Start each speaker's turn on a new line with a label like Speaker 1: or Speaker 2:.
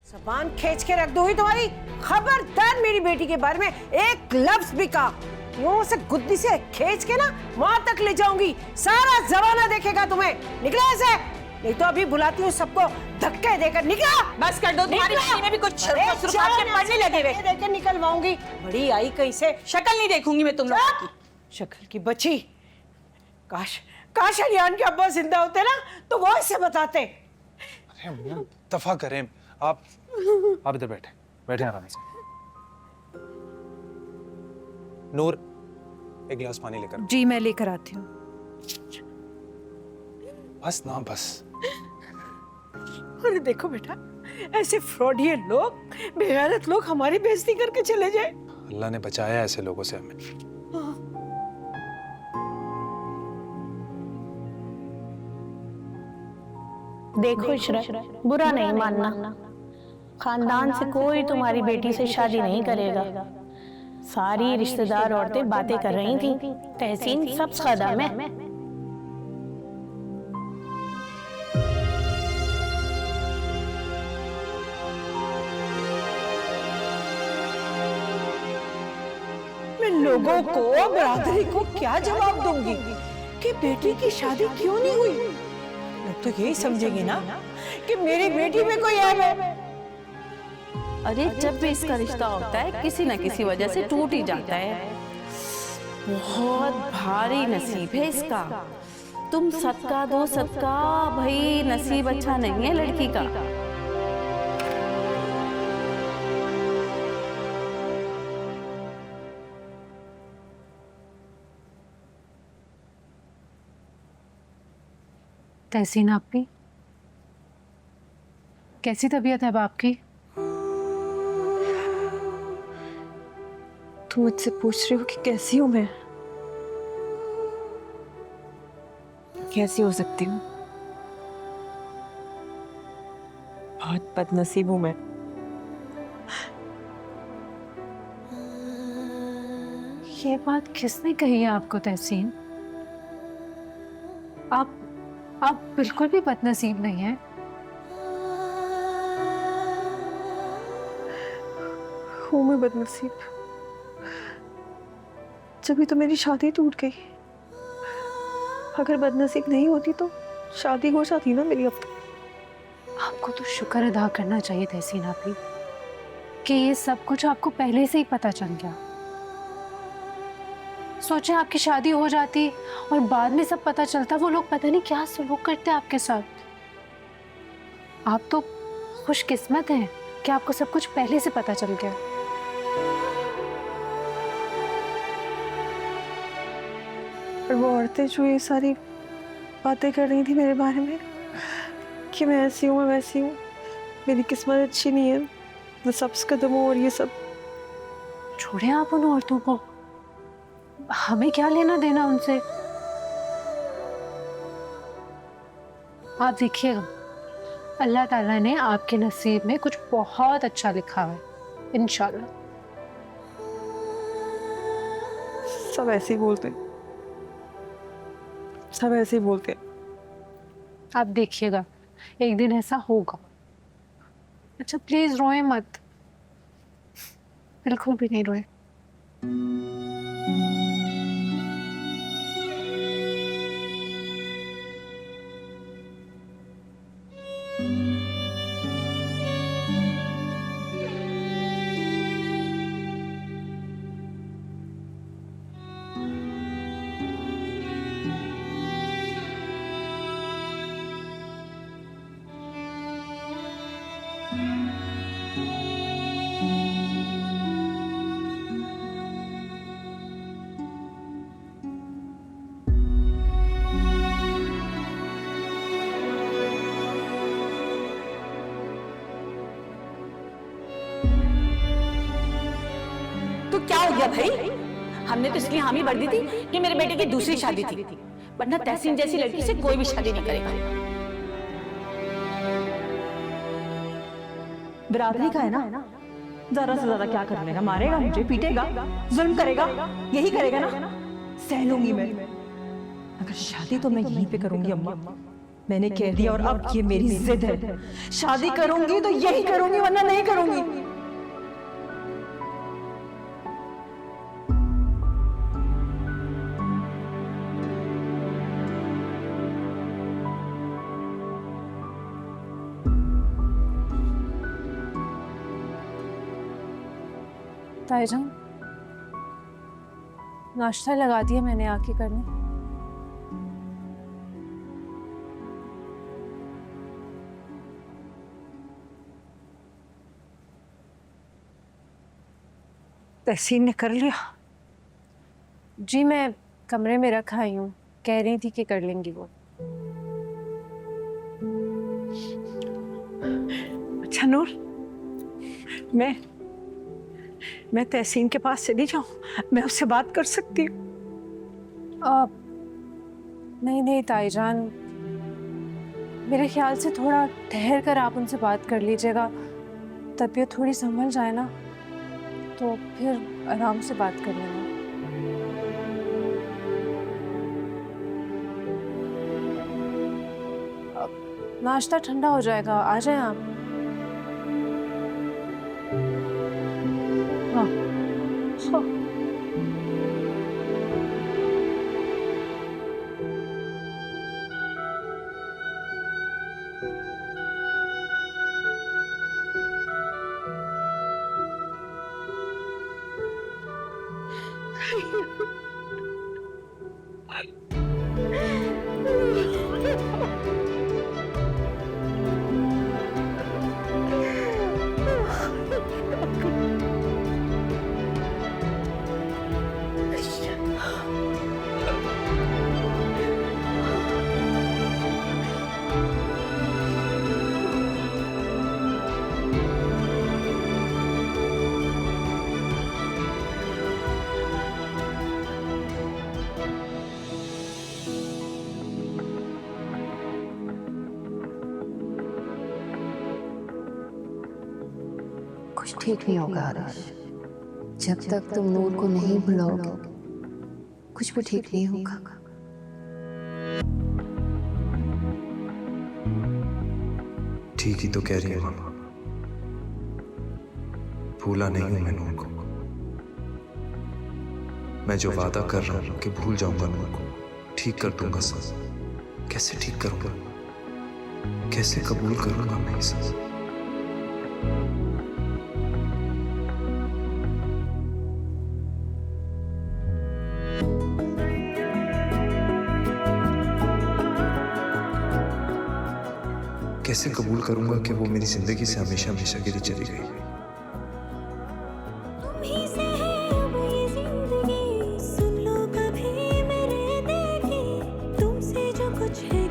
Speaker 1: जबान खींच के रख दूंगी तुम्हारी। खबरदार मेरी बेटी के बारे में एक लफ्ज भी कहा, यूं से गुद्दी से खींच के ना वहां तक ले जाऊंगी। सारा जमाना देखेगा तुम्हें। निकला ऐसे, नहीं तो अभी बुलाती हूँ सबको धक्के देकर। निकला।
Speaker 2: बस कर दो, तुम्हारी बेटी में भी कुछ पढ़ने लगे हुए।
Speaker 1: देकर निकलवाऊंगी। बड़ी आई कहीं से।
Speaker 2: शक्ल नहीं देखूंगी मैं तुम लोगों की।
Speaker 1: शक्ल की बच्ची। काश अलियान के अब्बा जिंदा होते ना तो वो ऐसे बताते।
Speaker 3: अरे दफा करें, आप इधर बैठे आराम से। नूर, एक गिलास पानी लेकर।
Speaker 4: जी मैं लेकर आती हूँ।
Speaker 3: बस ना बस।
Speaker 1: अरे देखो बेटा, ऐसे फ्रॉडिये लोग, बेगैरत लोग हमारी बेइज्जती करके चले जाए।
Speaker 3: अल्लाह ने बचाया ऐसे लोगों से हमें।
Speaker 5: देखो इशरत, बुरा नहीं मानना, खानदान से कोई तुम्हारी बेटी से शादी नहीं करेगा। सारी रिश्तेदार औरतें बातें कर रही थी, तहसीन सब कदम है।
Speaker 1: मैं लोगों को, बरादरी को क्या जवाब दूंगी कि बेटी की शादी क्यों नहीं हुई? लोग तो यही समझेंगे ना कि मेरी बेटी में कोई ऐब है।
Speaker 6: अरे जब भी इसका रिश्ता होता है किसी न किसी वजह से टूट ही जाता है। बहुत भारी नसीब है इसका। तुम सदका दो सदका, भाई नसीब अच्छा नहीं है लड़की का।
Speaker 4: तहसीन आपकी कैसी तबीयत है अब आपकी?
Speaker 7: तुम मुझसे पूछ रही हो कि कैसी हूं मैं? कैसी हो सकती हूँ? बहुत बदनसीब हूं मैं।
Speaker 4: ये बात किसने कही है आपको तहसीन? आप बिल्कुल भी बदनसीब नहीं हैं।
Speaker 7: हूं मैं बदनसीब, जब तो मेरी शादी टूट गई। अगर बदनसीब नहीं होती तो शादी हो जाती ना मेरी अब तक।
Speaker 4: आपको तो शुक्र अदा करना चाहिए तहसीन आपी कि ये सब कुछ आपको पहले से ही पता चल गया। सोचे आपकी शादी हो जाती और बाद में सब पता चलता, वो लोग पता नहीं क्या सलूक करते आपके साथ। आप तो खुशकिस्मत हैं कि आपको सब कुछ पहले से पता चल गया।
Speaker 7: और वो औरतें जो ये सारी बातें कर रही थी मेरे बारे में कि मैं ऐसी हूँ, मैं वैसी हूँ, मेरी किस्मत अच्छी नहीं है, मैं सब्ज कदम हूँ और ये सब।
Speaker 4: छोड़े आप उन औरतों को, हमें क्या लेना देना उनसे। आप देखिएगा, अल्लाह ताला ने आपके नसीब में कुछ बहुत अच्छा लिखा है इंशाल्लाह।
Speaker 7: सब ऐसे ही बोलते, सब ऐसे ही बोलते।
Speaker 4: आप देखिएगा एक दिन ऐसा होगा। अच्छा प्लीज रोए मत, बिल्कुल भी नहीं रोए।
Speaker 2: तो क्या हो गया भाई? हमने तो इसलिए हामी भर दी थी कि मेरे बेटे की दूसरी शादी थी, वरना तहसीन जैसी लड़की से कोई भी शादी नहीं करेगा।
Speaker 8: बिरादरी का है ना, ज्यादा से ज्यादा क्या कर लेगा? मारेगा मुझे, पीटेगा, जुल्म करेगा, यही करेगा ना। सह लूंगी मैं। अगर शादी तो मैं यहीं पे करूंगी अम्मा, मैंने कह दिया और अब ये मेरी जिद है। शादी करूंगी तो यही करूंगी वरना नहीं करूंगी।
Speaker 4: ताईजान, नाश्ता लगा दिया मैंने आके करने।
Speaker 1: तहसीन ने कर लिया?
Speaker 4: जी मैं कमरे में रखा आई हूँ, कह रही थी कि कर लेंगी वो।
Speaker 1: अच्छा नूर, मैं तहसीन के पास चली जाऊं? मैं उससे बात कर सकती हूँ?
Speaker 4: नहीं नहीं ताईजान, मेरे ख्याल से थोड़ा ठहर कर आप उनसे बात कर लीजिएगा। तबीयत थोड़ी संभल जाए ना तो फिर आराम से बात कर लेना। नाश्ता ठंडा हो जाएगा, आ जाए आप।
Speaker 9: कुछ ठीक नहीं होगा आरुष। जब तक तुम नूर को नहीं बुलाओगे कुछ भी ठीक नहीं होगा।
Speaker 10: ठीक ही तो कह रही हूँ, भूला नहीं हूं मैं नूर को। मैं जो वादा कर रहा हूं कि भूल जाऊंगा नूर को, ठीक कर दूंगा सब। कैसे ठीक करूंगा, कैसे कबूल करूंगा मैं ये सब? कैसे कबूल करूंगा कि वो मेरी जिंदगी से हमेशा हमेशा के लिए चली गई।
Speaker 11: तुम्हीं से है अब ये जिंदगी, सुन लो कभी मेरे देखी, तुमसे जो कुछ है